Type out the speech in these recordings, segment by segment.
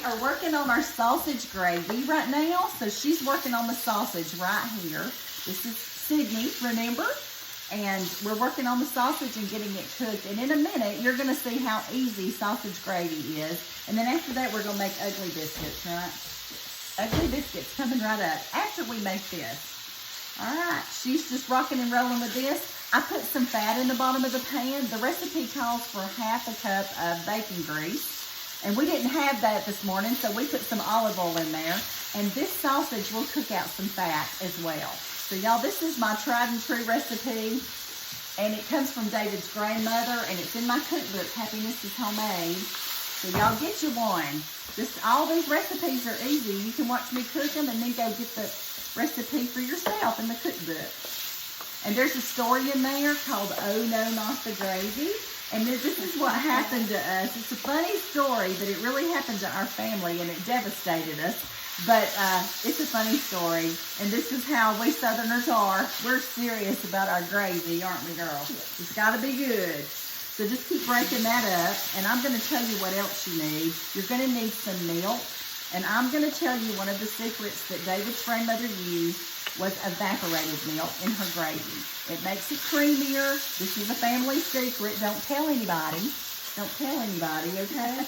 are working on our sausage gravy right now. So she's working on the sausage right here. This is Sydney, remember? And we're working on the sausage and getting it cooked. And in a minute, you're gonna see how easy sausage gravy is. And then after that, we're gonna make ugly biscuits, right? Ugly biscuits coming right up after we make this. All right, she's just rocking and rolling with this. I put some fat in the bottom of the pan. The recipe calls for ½ a cup of bacon grease. And we didn't have that this morning, so we put some olive oil in there. And this sausage will cook out some fat as well. So y'all, this is my tried and true recipe. And it comes from David's grandmother, and it's in my cookbook, Happiness is Homemade. So y'all get you one. All these recipes are easy. You can watch me cook them and then go get the recipe for yourself in the cookbook. And there's a story in there called Oh No, Not the Gravy. And this is what happened to us. It's a funny story, but it really happened to our family and it devastated us. But it's a funny story. And this is how we Southerners are. We're serious about our gravy, aren't we, girl? It's got to be good. So just keep breaking that up. And I'm going to tell you what else you need. You're going to need some milk. And I'm going to tell you one of the secrets that David's grandmother used was evaporated milk in her gravy. It makes it creamier. This is a family secret. Don't tell anybody. Don't tell anybody, okay?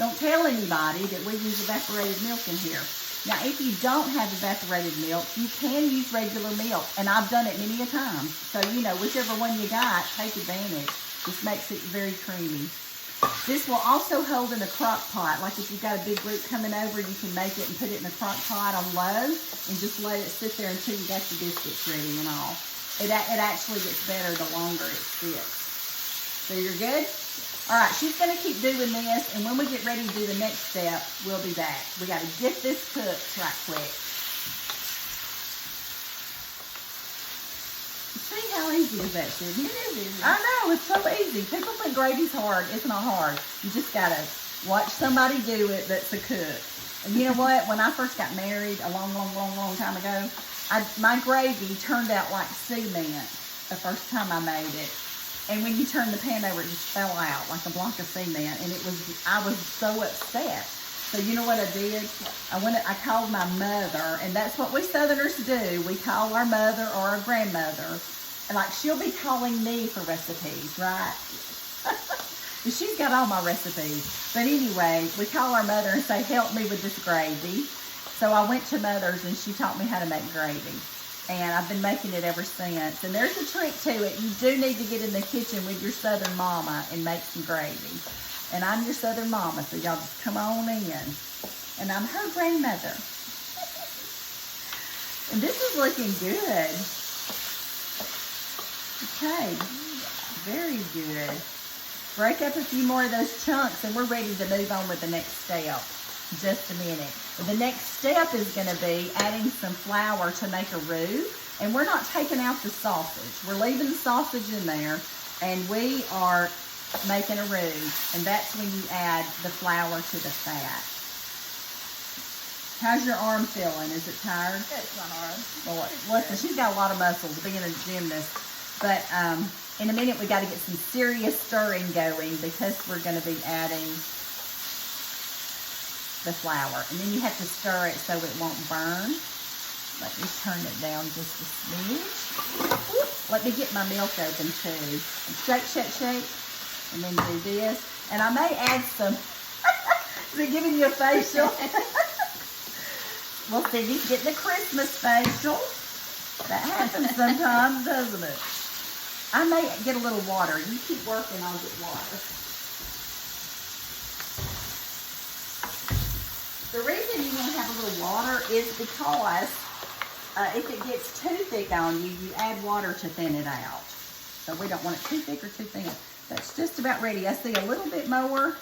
Don't tell anybody that we use evaporated milk in here. Now, if you don't have evaporated milk, you can use regular milk. And I've done it many a time. So, you know, whichever one you got, take advantage. This makes it very creamy. This will also hold in a crock pot. Like if you've got a big group coming over, you can make it and put it in a crock pot on low and just let it sit there until you got your biscuits ready and all. It actually gets better the longer it sits. So you're good? All right, she's going to keep doing this, and when we get ready to do the next step, we'll be back. We got to get this cooked right quick. See how easy is that, Sydney? It is easy. I know, it's so easy. People think gravy's hard. It's not hard. You just got to watch somebody do it that's a cook. And you know what? When I first got married a long time ago, my gravy turned out like cement the first time I made it. And when you turn the pan over, it just fell out like a block of cement. And I was so upset. So you know what I did? I called my mother, and that's what we Southerners do. We call our mother or our grandmother. And like she'll be calling me for recipes, right? She's got all my recipes. But anyway, we call our mother and say, help me with this gravy. So I went to Mother's and she taught me how to make gravy. And I've been making it ever since. And there's a trick to it. You do need to get in the kitchen with your Southern mama and make some gravy. And I'm your Southern mama, so y'all just come on in. And I'm her grandmother. And this is looking good. Okay, very good. Break up a few more of those chunks and we're ready to move on with the next step. Just a minute. The next step is going to be adding some flour to make a roux. And we're not taking out the sausage. We're leaving the sausage in there. And we are making a roux. And that's when you add the flour to the fat. How's your arm feeling? Is it tired? It's not hard. Well, listen, she's got a lot of muscles being a gymnast. But in a minute, we got to get some serious stirring going because we're going to be adding the flour. And then you have to stir it so it won't burn. Let me turn it down just a smidge. Let me get my milk open too. And shake, shake, shake. And then do this. And I may add some. Is it giving you a facial? Well, Sydney's getting a Christmas facial. That happens sometimes, doesn't it? I may get a little water. You keep working, I'll get water. The reason you want to have a little water is because if it gets too thick on you, you add water to thin it out. So we don't want it too thick or too thin. That's just about ready. I see a little bit more,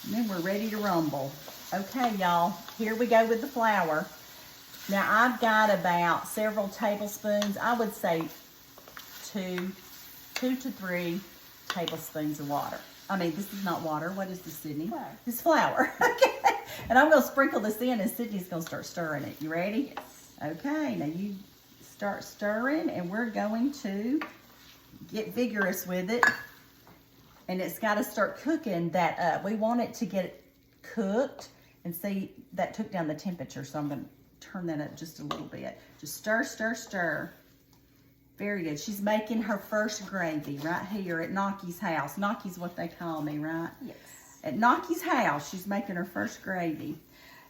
and then we're ready to rumble. Okay, y'all, here we go with the flour. Now, I've got about several tablespoons. I would say two to 3 tablespoons of water. I mean, this is not water. What is this, Sydney? Flour. It's flour. Okay. And I'm going to sprinkle this in, and Sydney's going to start stirring it. You ready? Yes. Okay. Now, you start stirring, and we're going to get vigorous with it. And it's got to start cooking that up. We want it to get cooked And see, that took down the temperature, so I'm going to turn that up just a little bit. Just stir, stir, stir. Very good. She's making her first gravy right here at Nocky's house. Nocky's what they call me, right? Yes. At Nocky's house, she's making her first gravy.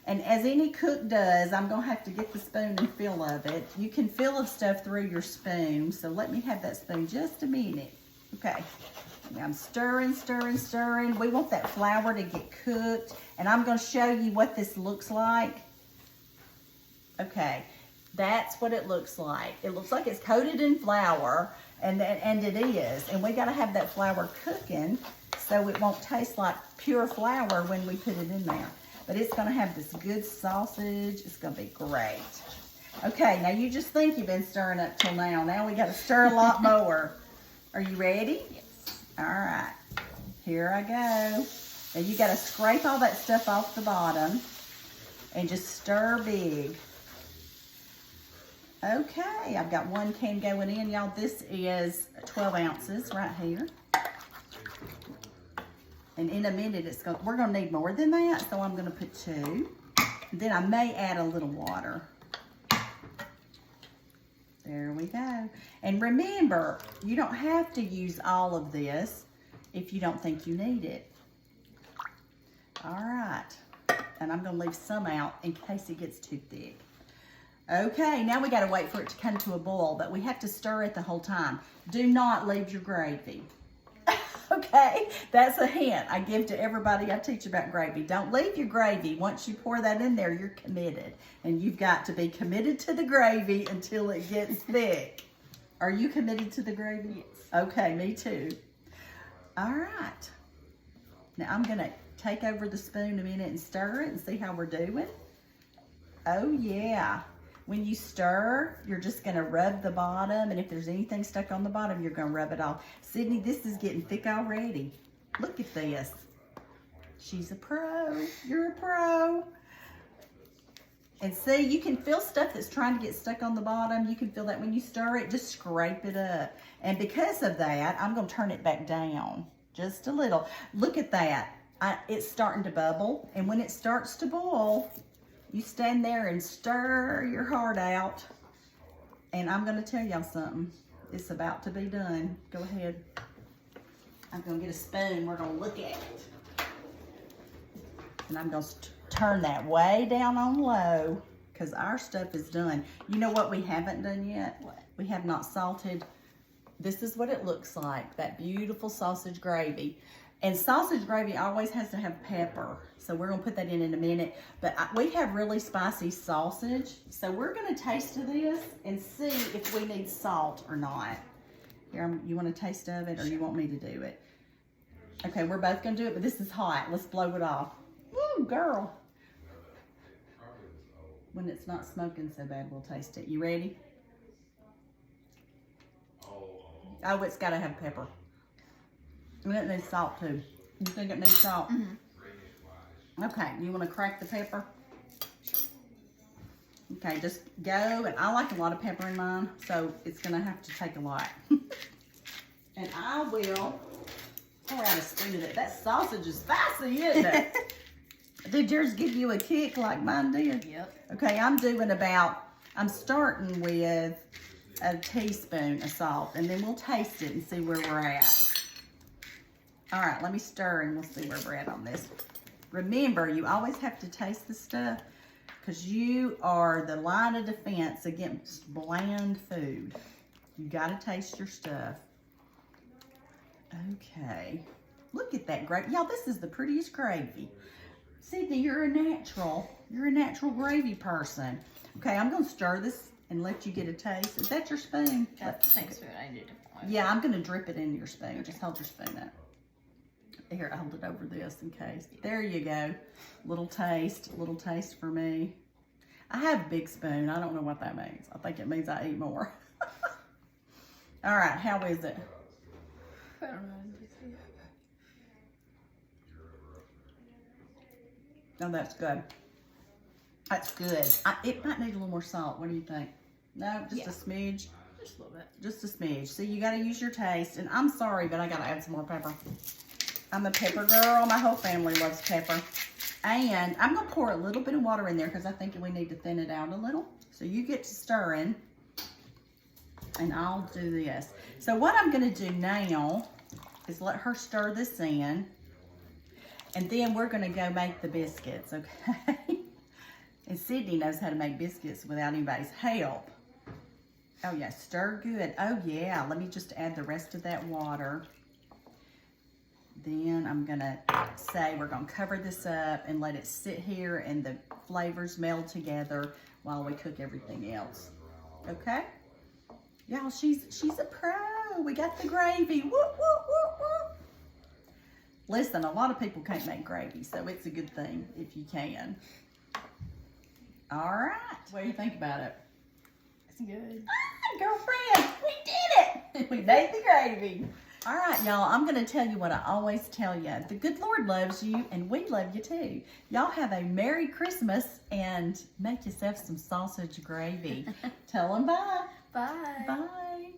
And as any cook does, I'm going to have to get the spoon and fill of it. You can fill of stuff through your spoon, so let me have that spoon just a minute. Okay. Now I'm stirring, stirring, stirring. We want that flour to get cooked, and I'm going to show you what this looks like. Okay. That's what it looks like. It looks like it's coated in flour, and it is. And we got to have that flour cooking so it won't taste like pure flour when we put it in there. But it's going to have this good sausage. It's going to be great. Okay, now you just think you've been stirring up till now. Now we got to stir a lot more. Are you ready? Yes. All right. Here I go. Now you got to scrape all that stuff off the bottom and just stir big. Okay, I've got 1 can going in, y'all. This is 12 ounces right here. And in a minute, we're gonna need more than that, so I'm gonna put 2. Then I may add a little water. There we go. And remember, you don't have to use all of this if you don't think you need it. All right, and I'm gonna leave some out in case it gets too thick. Okay, now we gotta wait for it to come to a boil, but we have to stir it the whole time. Do not leave your gravy. Okay, that's a hint I give to everybody I teach about gravy. Don't leave your gravy. Once you pour that in there, you're committed. And you've got to be committed to the gravy until it gets thick. Are you committed to the gravy? Yes. Okay, me too. All right. Now I'm gonna take over the spoon a minute and stir it and see how we're doing. Oh yeah. When you stir, you're just gonna rub the bottom, and if there's anything stuck on the bottom, you're gonna rub it off. Sydney, this is getting thick already. Look at this. She's a pro. You're a pro. And see, you can feel stuff that's trying to get stuck on the bottom. You can feel that when you stir it, just scrape it up. And because of that, I'm gonna turn it back down just a little. Look at that. It's starting to bubble, and when it starts to boil, you stand there and stir your heart out. And I'm going to tell y'all something. It's about to be done. Go ahead. I'm going to get a spoon. We're going to look at it. And I'm going to turn that way down on low because our stuff is done. You know what we haven't done yet? What? We have not salted. This is what it looks like. That beautiful sausage gravy. And sausage gravy always has to have pepper. So we're gonna put that in a minute. But we have really spicy sausage. So we're gonna taste this and see if we need salt or not. Here, you want a taste of it or you want me to do it? Okay, we're both gonna do it, but this is hot. Let's blow it off. Woo, girl. When it's not smoking so bad, we'll taste it. You ready? Oh, it's gotta have pepper. And it needs salt too. You think it needs salt? Mm-hmm. Okay, you want to crack the pepper? Okay, just go. And I like a lot of pepper in mine, so it's going to have to take a lot. And I will pour out a spoon of it. That sausage is spicy, isn't it? Did yours give you a kick like mine did? Yep. Okay, I'm starting with a teaspoon of salt, and then we'll taste it and see where we're at. All right, let me stir and we'll see where we're at on this. Remember, you always have to taste the stuff because you are the line of defense against bland food. You gotta taste your stuff. Okay, look at that gravy. Y'all, this is the prettiest gravy. Sydney, you're a natural gravy person. Okay, I'm gonna stir this and let you get a taste. Is that your spoon? Thanks for I did. Yeah, I'm gonna drip it into your spoon. Just hold your spoon up. Here, I'll hold it over this in case. There you go. Little taste for me. I have a big spoon. I don't know what that means. I think it means I eat more. All right, how is it? I don't know. Oh, that's good. That's good. It might need a little more salt. What do you think? No, just a smidge. Just a little bit. Just a smidge. See, you got to use your taste. And I'm sorry, but I got to add some more pepper. I'm a pepper girl. My whole family loves pepper. And I'm going to pour a little bit of water in there because I think we need to thin it out a little. So you get to stirring, and I'll do this. So what I'm going to do now is let her stir this in, and then we're going to go make the biscuits, okay? And Sydney knows how to make biscuits without anybody's help. Oh yeah, stir good. Oh yeah, let me just add the rest of that water. Then I'm gonna say we're gonna cover this up and let it sit here and the flavors meld together while we cook everything else. Okay? Y'all, she's a pro. We got the gravy. Whoop, whoop, whoop, whoop. Listen, a lot of people can't make gravy, so it's a good thing if you can. All right. What do you think about it? It's good. Ah, girlfriend, we did it. We made the gravy. All right, y'all, I'm going to tell you what I always tell you. The good Lord loves you, and we love you too. Y'all have a Merry Christmas, and make yourself some sausage gravy. Tell them bye. Bye. Bye.